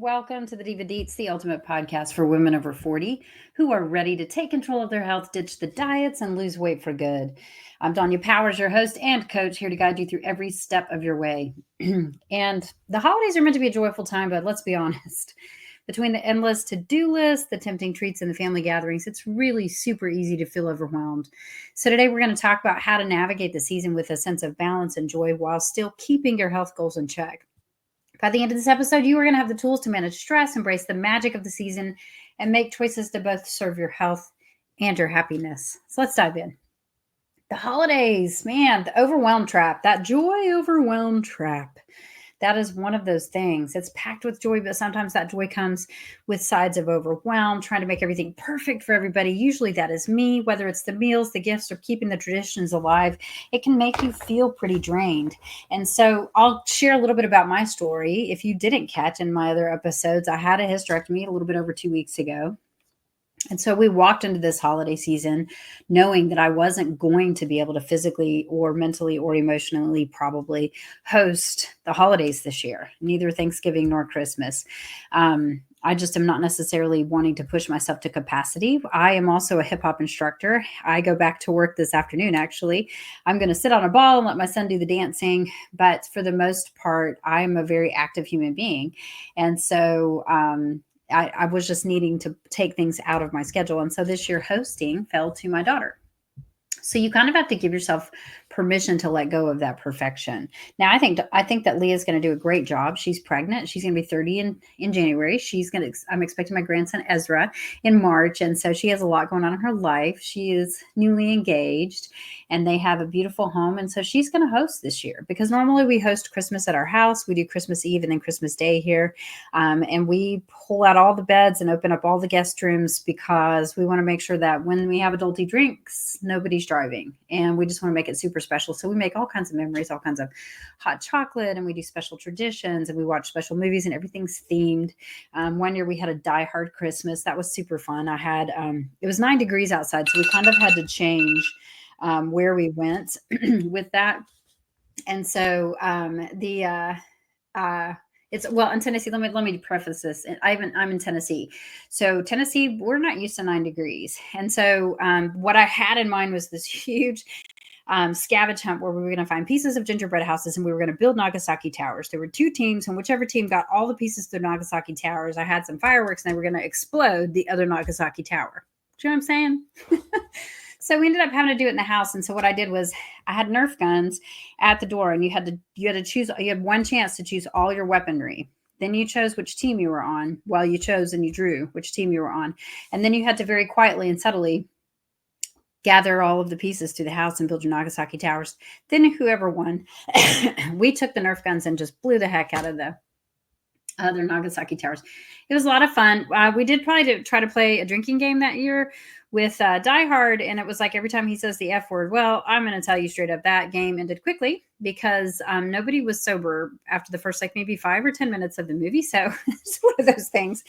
welcome to the DivaDeets, the ultimate podcast for women over 40 who are ready to take control of their health, ditch the diets, and lose weight for good. I'm Danya Powers, your host and coach, here to guide you through every step of your way. And the holidays are meant to be a joyful time, but let's be honest. Between the endless to-do list, the tempting treats, and the family gatherings, it's really super easy to feel overwhelmed. So today we're going to talk about how to navigate the season with a sense of balance and joy while still keeping your health goals in check. By the end of this episode, you are going to have the tools to manage stress, embrace the magic of the season, and make choices to both serve your health and your happiness. So let's dive in. The holidays, man, the overwhelm trap, that joy overwhelm trap. That is one of those things. It's packed with joy, but sometimes that joy comes with sides of overwhelm, trying to make everything perfect for everybody. Usually that is me, whether it's the meals, the gifts, or keeping the traditions alive. It can make you feel pretty drained. And so I'll share a little bit about my story. If you didn't catch in my other episodes, I had a hysterectomy a little bit over 2 weeks ago. And so we walked into this holiday season knowing that I wasn't going to be able to physically or mentally or emotionally probably host the holidays this year, neither Thanksgiving nor Christmas. I just am not necessarily wanting to push myself to capacity. I am also a hip hop instructor. I go back to work this afternoon, actually. I'm going to sit on a ball and let my son do the dancing. But for the most part, I am a very active human being. And so, I was just needing to take things out of my schedule. And so this year hosting fell to my daughter. So you kind of have to give yourself permission to let go of that perfection. Now, I think that Leah's going to do a great job. She's pregnant. She's going to be 30 in January. I'm expecting my grandson Ezra in March. And so she has a lot going on in her life. She is newly engaged and they have a beautiful home. And so she's going to host this year because normally we host Christmas at our house. We do Christmas Eve and then Christmas Day here. And we pull out all the beds and open up all the guest rooms because we want to make sure that when we have adulty drinks, nobody's driving. And we just want to make it super special. So we make all kinds of memories, all kinds of hot chocolate, and we do special traditions and we watch special movies and everything's themed. One year we had a Die Hard Christmas. That was super fun. It was 9 degrees outside. So we kind of had to change where we went with that. And so in Tennessee. Let me preface this. I'm in Tennessee, so Tennessee we're not used to 9 degrees, and so what I had in mind was this huge scavenge hunt where we were going to find pieces of gingerbread houses and we were going to build Nagasaki towers. There were 2 teams, and whichever team got all the pieces to the Nagasaki towers, I had some fireworks and they were going to explode the other Nagasaki tower. Do you know what I'm saying? So we ended up having to do it in the house. And so what I did was I had Nerf guns at the door, and you had to choose. You had one chance to choose all your weaponry. Then you chose which team you were on. Well, you chose and you drew which team you were on. And then you had to very quietly and subtly gather all of the pieces to the house and build your Nagasaki towers. Then whoever won, we took the Nerf guns and just blew the heck out of the other Nagasaki towers. It was a lot of fun. We did probably try to play a drinking game that year with Die Hard, and it was like every time he says the F word, well, I'm going to tell you straight up, that game ended quickly because nobody was sober after the first maybe 5 or 10 minutes of the movie. So it's one of those things.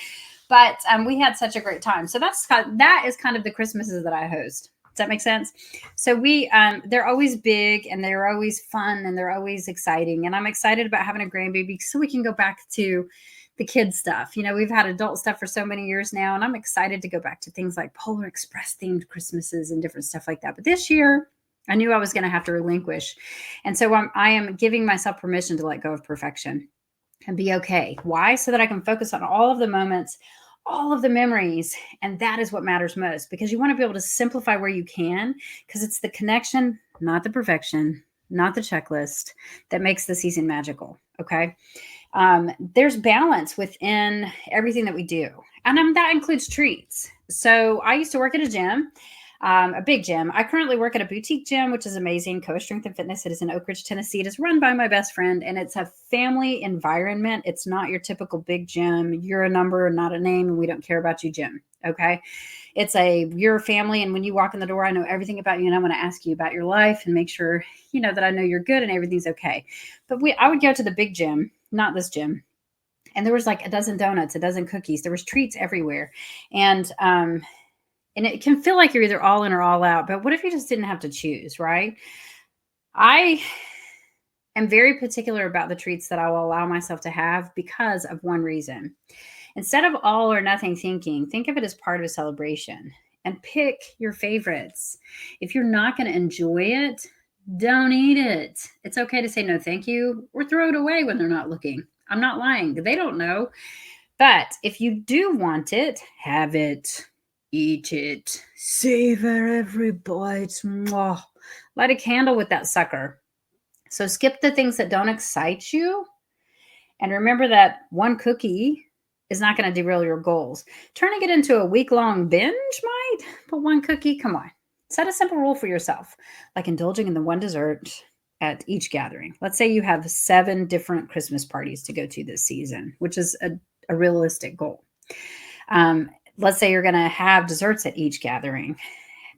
But we had such a great time. So that is kind of the Christmases that I host. Does that make sense? So they're always big and they're always fun and they're always exciting. And I'm excited about having a grandbaby so we can go back to the kids stuff. We've had adult stuff for so many years now, and I'm excited to go back to things like Polar Express themed Christmases and different stuff like that. But this year I knew I was going to have to relinquish. And so I am giving myself permission to let go of perfection and be okay. Why? So that I can focus on all of the moments, all of the memories. And that is what matters most, because you want to be able to simplify where you can, because it's the connection, not the perfection, not the checklist, that makes the season magical. Okay. There's balance within everything that we do. And that includes treats. So I used to work at a gym, a big gym. I currently work at a boutique gym, which is amazing. Coast Strength and Fitness. It is in Oak Ridge, Tennessee. It is run by my best friend, and it's a family environment. It's not your typical big gym. You're a number, not a name, and we don't care about you gym. Okay. You're a family. And when you walk in the door, I know everything about you. And I want to ask you about your life and make sure, that I know you're good and everything's okay. But I would go to the big gym, not this gym. And there was like a dozen donuts, a dozen cookies. There was treats everywhere. And it can feel like you're either all in or all out. But what if you just didn't have to choose, right? I I'm very particular about the treats that I will allow myself to have because of one reason. Instead of all or nothing thinking, think of it as part of a celebration and pick your favorites. If you're not going to enjoy it, don't eat it. It's okay to say no, thank you, or throw it away when they're not looking. I'm not lying. They don't know. But if you do want it, have it, eat it, savor every bite. Mwah. Light a candle with that sucker. So skip the things that don't excite you. And remember that one cookie is not going to derail your goals. Turning it into a week-long binge might, but one cookie, come on. Set a simple rule for yourself, like indulging in the one dessert at each gathering. Let's say you have 7 different Christmas parties to go to this season, which is a realistic goal. Let's say you're going to have desserts at each gathering.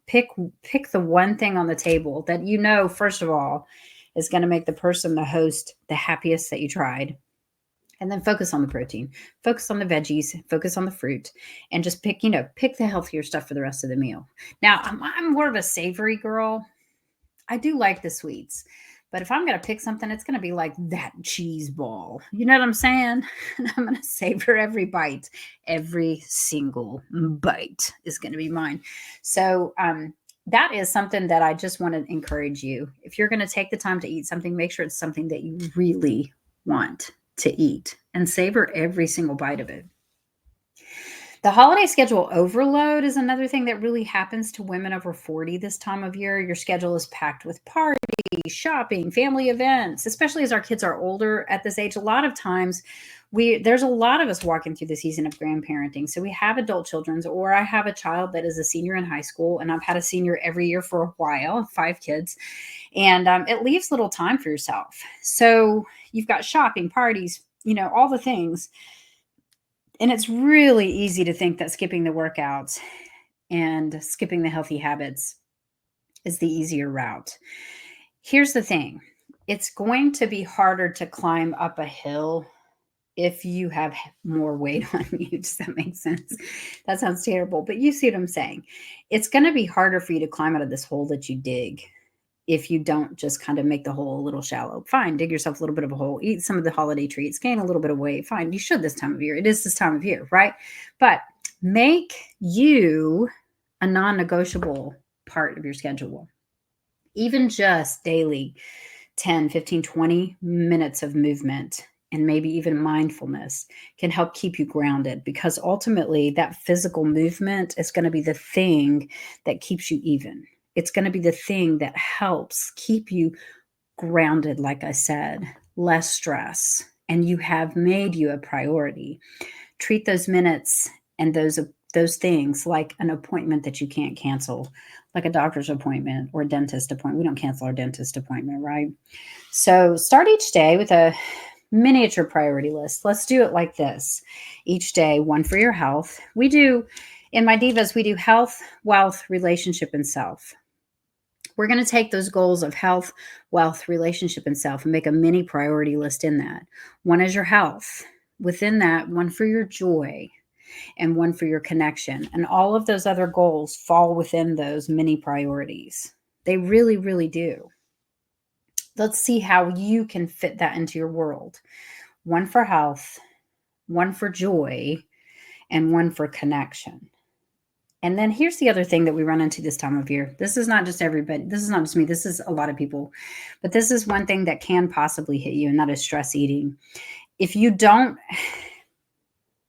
Pick the one thing on the table that you know, first of all, is going to make the person, the host, the happiest that you tried. And then focus on the protein, focus on the veggies, focus on the fruit, and just pick the healthier stuff for the rest of the meal. Now, I'm more of a savory girl. I do like the sweets, but if I'm going to pick something, it's going to be like that cheese ball. You know what I'm saying? And I'm going to savor every bite. Every single bite is going to be mine. So, that is something that I just want to encourage you. If you're going to take the time to eat something, make sure it's something that you really want to eat and savor every single bite of it. The holiday schedule overload is another thing that really happens to women over 40 this time of year. Your schedule is packed with parties, shopping, family events, especially as our kids are older at this age. A lot of times there's a lot of us walking through the season of grandparenting. So we have adult children, or I have a child that is a senior in high school, and I've had a senior every year for a while, 5 kids. And it leaves little time for yourself. So you've got shopping, parties, all the things. And it's really easy to think that skipping the workouts and skipping the healthy habits is the easier route. Here's the thing. It's going to be harder to climb up a hill if you have more weight on you. Does that make sense? That sounds terrible, but you see what I'm saying. It's going to be harder for you to climb out of this hole that you dig if you don't just kind of make the hole a little shallow. Fine, dig yourself a little bit of a hole, eat some of the holiday treats, gain a little bit of weight. Fine, you should this time of year. It is this time of year, right? But make you a non-negotiable part of your schedule. Even just daily 10, 15, 20 minutes of movement and maybe even mindfulness can help keep you grounded, because ultimately that physical movement is going to be the thing that keeps you even. It's going to be the thing that helps keep you grounded, like I said, less stress, and you have made you a priority. Treat those minutes and those things like an appointment that you can't cancel, like a doctor's appointment or a dentist appointment. We don't cancel our dentist appointment, right? So start each day with a miniature priority list. Let's do it like this. Each day, one for your health. In my Divas, we do health, wealth, relationship, and self. We're going to take those goals of health, wealth, relationship, and self and make a mini priority list in that. One is your health. Within that, one for your joy and one for your connection. And all of those other goals fall within those mini priorities. They really, really do. Let's see how you can fit that into your world. One for health, one for joy, and one for connection. And then here's the other thing that we run into this time of year. This is not just everybody. This is not just me. This is a lot of people. But this is one thing that can possibly hit you, and that is stress eating. If you don't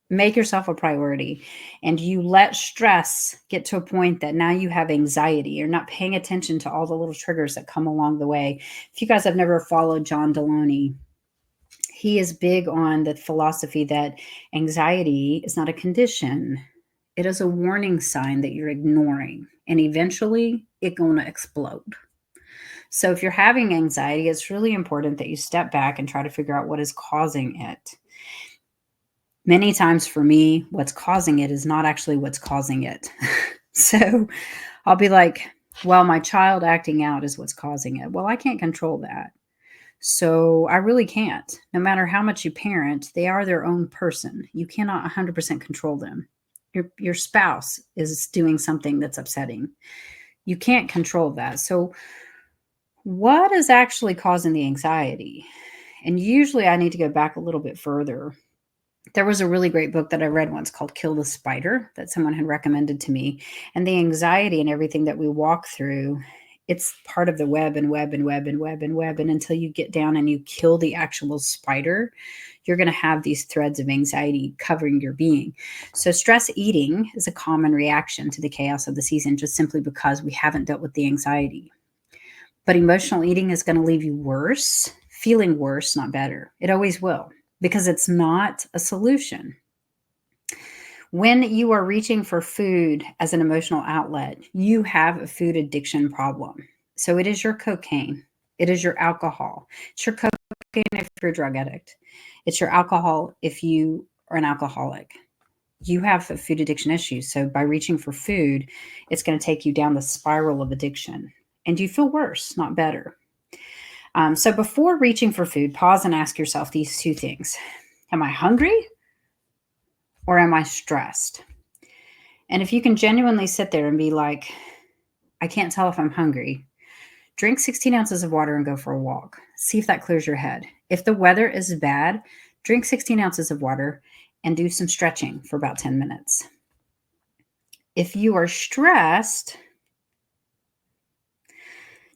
make yourself a priority and you let stress get to a point that now you have anxiety, you're not paying attention to all the little triggers that come along the way. If you guys have never followed John Deloney, he is big on the philosophy that anxiety is not a condition. It is a warning sign that you're ignoring, and eventually it's going to explode. So if you're having anxiety, it's really important that you step back and try to figure out what is causing it. Many times for me, what's causing it is not actually what's causing it. So I'll be like, well, my child acting out is what's causing it. Well, I can't control that. So I really can't. No matter how much you parent, they are their own person. You cannot 100% control them. Your spouse is doing something that's upsetting. You can't control that. So What is actually causing the anxiety? And usually I need to go back a little bit further. There was a really great book that I read once called Kill the Spider that someone had recommended to me. And the anxiety and everything that we walk through, it's part of the web and web and web and web and web. And until you get down and you kill the actual spider, you're going to have these threads of anxiety covering your being. So, stress eating is a common reaction to the chaos of the season, just simply because we haven't dealt with the anxiety. But emotional eating is going to leave you worse, feeling worse, not better. It always will, because it's not a solution. When you are reaching for food as an emotional outlet, you have a food addiction problem. So it is your cocaine, it is your alcohol, it's your cocaine if you're a drug addict, it's your alcohol if you are an alcoholic. You have a food addiction issue. So by reaching for food, it's going to take you down the spiral of addiction and you feel worse, not better. So before reaching for food, pause and ask yourself these two things. Am I hungry or am I stressed? And if you can genuinely sit there and be like, I can't tell if I'm hungry, drink 16 ounces of water and go for a walk. See if that clears your head. If the weather is bad, drink 16 ounces of water and do some stretching for about 10 minutes. If you are stressed,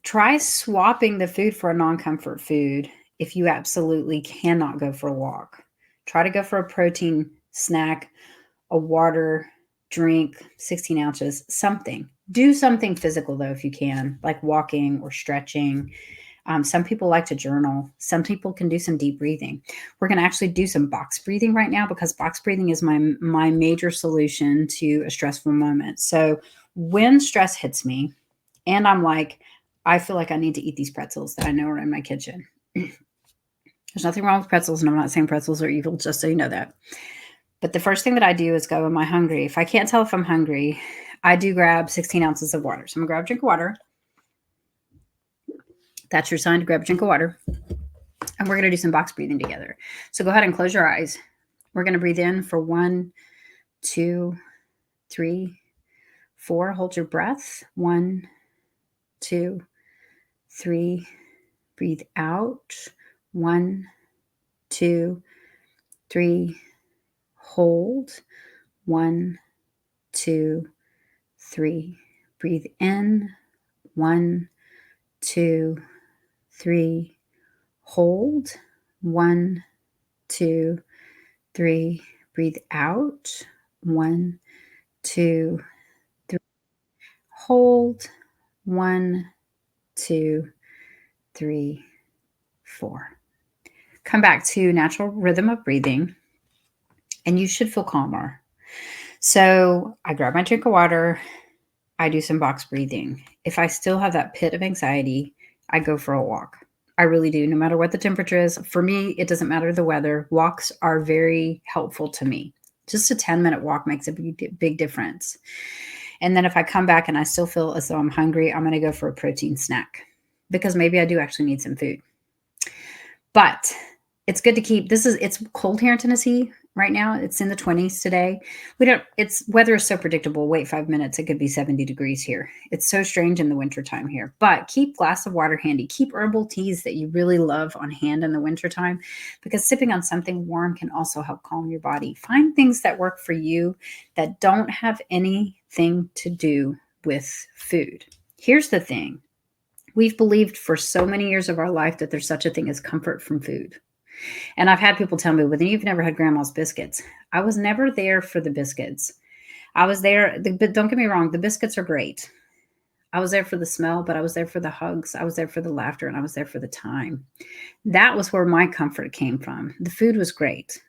try swapping the food for a non-comfort food if you absolutely cannot go for a walk. Try to go for a protein snack, a water drink, 16 ounces, something. Do something physical, though, if you can, like walking or stretching. Some people like to journal. Some people can do some deep breathing. We're going to actually do some box breathing right now because box breathing is my major solution to a stressful moment. So when stress hits me and I'm like, I feel like I need to eat these pretzels that I know are in my kitchen. There's nothing wrong with pretzels, and I'm not saying pretzels are evil, just so you know that. But the first thing that I do is go, am I hungry? If I can't tell if I'm hungry, I do grab 16 ounces of water. So I'm going to grab a drink of water. That's your sign to grab a drink of water. And we're going to do some box breathing together. So go ahead and close your eyes. We're going to breathe in for 1, 2, 3, 4. Hold your breath. 1, 2, 3. Breathe out. 1, 2, 3. Hold. 1, 2, 3. Breathe in. 1, 2, 3. Hold. 1, 2, 3. Breathe out. 1, 2, 3. Hold. 1, 2, 3, 4. Come back to natural rhythm of breathing, and you should feel calmer. So I grab my drink of water. I do some box breathing. If I still have that pit of anxiety, I go for a walk. I really do, no matter what the temperature is. For me, it doesn't matter the weather. Walks are very helpful to me. Just a 10-minute walk makes a big difference. And then if I come back and I still feel as though I'm hungry, I'm going to go for a protein snack because maybe I do actually need some food. But it's good to keep, it's cold here in Tennessee right now. It's in the 20s today. Weather is so predictable. Wait 5 minutes, it could be 70 degrees here. It's so strange in the wintertime here. But keep glass of water handy. Keep herbal teas that you really love on hand in the wintertime, because sipping on something warm can also help calm your body. Find things that work for you that don't have anything to do with food. Here's the thing. We've believed for so many years of our life that there's such a thing as comfort from food. And I've had people tell me, well, then you've never had grandma's biscuits. I was never there for the biscuits. I was there, but don't get me wrong, the biscuits are great. I was there for the smell, but I was there for the hugs. I was there for the laughter, and I was there for the time. That was where my comfort came from. The food was great,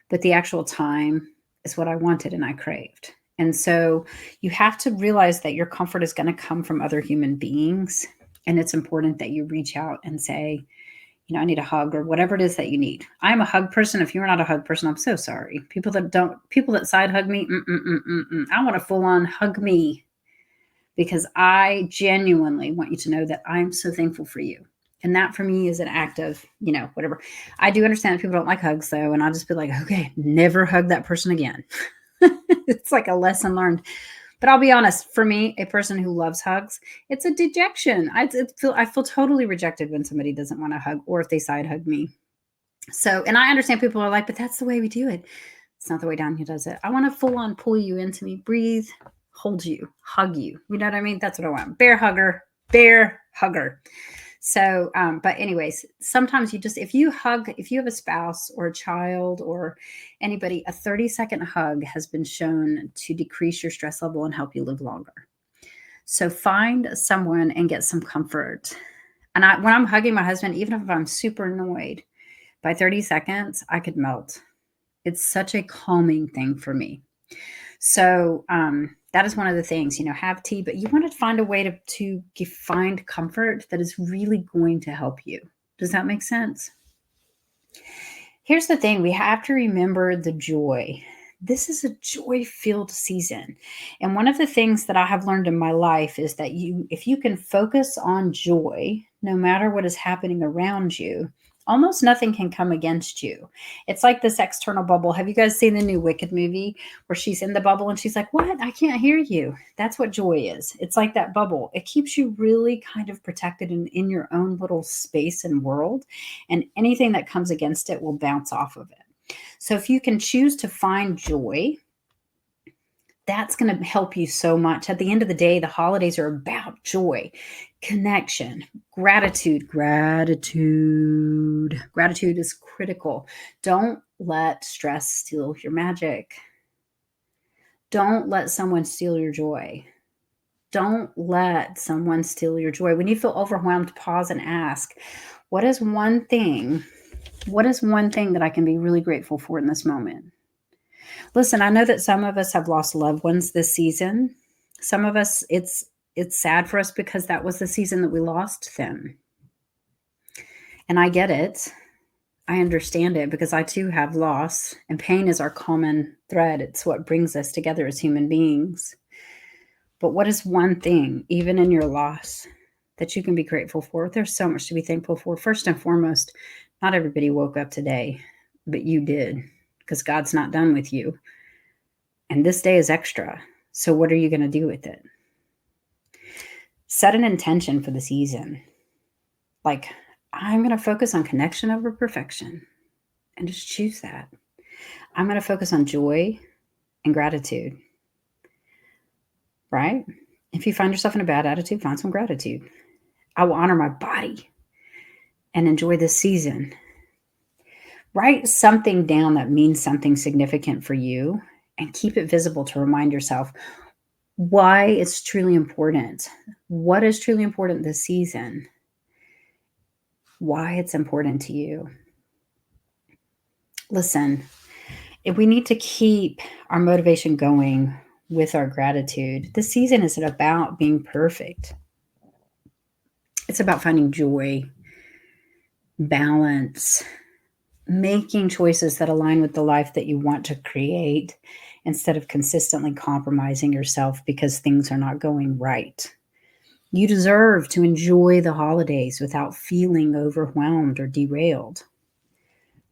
but the actual time is what I wanted and I craved. And so you have to realize that your comfort is going to come from other human beings. And it's important that you reach out and say, I need a hug or whatever it is that you need. I'm a hug person. If you're not a hug person, I'm so sorry. People that side hug me, I want a full on hug me, because I genuinely want you to know that I'm so thankful for you. And that for me is an act of, whatever. I do understand that people don't like hugs though. And I'll just be like, okay, never hug that person again. It's like a lesson learned. But I'll be honest, for me, a person who loves hugs, it's a dejection. I feel totally rejected when somebody doesn't want to hug or if they side hug me. So, and I understand people are like, but that's the way we do it. It's not the way Danya does it. I want to full on pull you into me, breathe, hold you, hug you. You know what I mean? That's what I want. Bear hugger. So, but anyways, sometimes if you have a spouse or a child or anybody, a 30-second hug has been shown to decrease your stress level and help you live longer. So find someone and get some comfort. And when I'm hugging my husband, even if I'm super annoyed, by 30 seconds, I could melt. It's such a calming thing for me. So that is one of the things, have tea, but you want to find a way to find comfort that is really going to help you. Does that make sense? Here's the thing. We have to remember the joy. This is a joy-filled season. And one of the things that I have learned in my life is that if you can focus on joy, no matter what is happening around you, almost nothing can come against you. It's like this external bubble. Have you guys seen the new Wicked movie where she's in the bubble and she's like, what? I can't hear you. That's what joy is. It's like that bubble. It keeps you really kind of protected in your own little space and world. And anything that comes against it will bounce off of it. So if you can choose to find joy, that's going to help you so much. At the end of the day, the holidays are about joy, connection, gratitude. Gratitude is critical. Don't let stress steal your magic. Don't let someone steal your joy. Don't let someone steal your joy. When you feel overwhelmed, pause and ask, what is one thing that I can be really grateful for in this moment? Listen, I know that some of us have lost loved ones this season. Some of us, it's sad for us because that was the season that we lost them. And I get it. I understand it because I too have loss, and pain is our common thread. It's what brings us together as human beings. But what is one thing, even in your loss, that you can be grateful for? There's so much to be thankful for. First and foremost, not everybody woke up today, but you did, because God's not done with you. And this day is extra. So what are you going to do with it? Set an intention for the season. Like, I'm going to focus on connection over perfection, and just choose that. I'm going to focus on joy and gratitude, right? If you find yourself in a bad attitude, find some gratitude. I will honor my body and enjoy this season. Write something down that means something significant for you and keep it visible to remind yourself why it's truly important. What is truly important this season? Why it's important to you. Listen, if we need to keep our motivation going with our gratitude, this season isn't about being perfect. It's about finding joy, balance, making choices that align with the life that you want to create instead of consistently compromising yourself because things are not going right. You deserve to enjoy the holidays without feeling overwhelmed or derailed.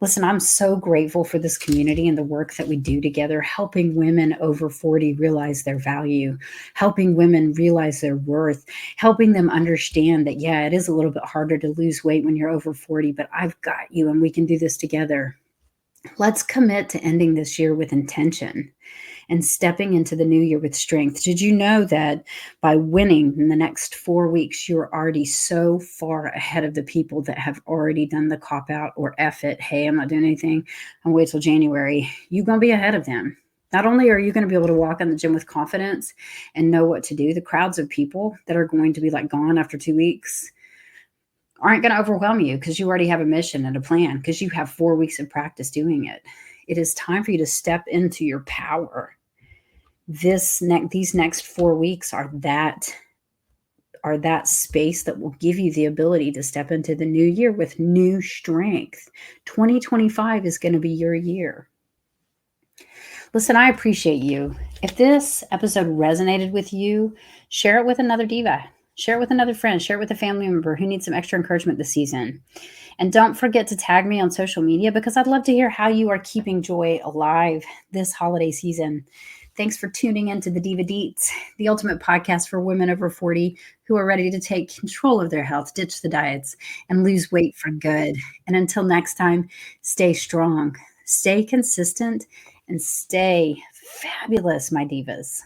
Listen, I'm so grateful for this community and the work that we do together, helping women over 40 realize their value, helping women realize their worth, helping them understand that, yeah, it is a little bit harder to lose weight when you're over 40, but I've got you and we can do this together. Let's commit to ending this year with intention and stepping into the new year with strength. Did you know that by winning in the next 4 weeks, you're already so far ahead of the people that have already done the cop out or F it, hey, I'm not doing anything, I'll wait till January. You're going to be ahead of them. Not only are you going to be able to walk in the gym with confidence and know what to do, the crowds of people that are going to be like gone after 2 weeks aren't going to overwhelm you because you already have a mission and a plan because you have 4 weeks of practice doing it. It is time for you to step into your power. These next 4 weeks are that space that will give you the ability to step into the new year with new strength. 2025 is going to be your year. Listen, I appreciate you. If this episode resonated with you, share it with another diva. Share it with another friend. Share it with a family member who needs some extra encouragement this season. And don't forget to tag me on social media because I'd love to hear how you are keeping joy alive this holiday season. Thanks for tuning into the DivaDeets, the ultimate podcast for women over 40 who are ready to take control of their health, ditch the diets, and lose weight for good. And until next time, stay strong, stay consistent, and stay fabulous, my divas.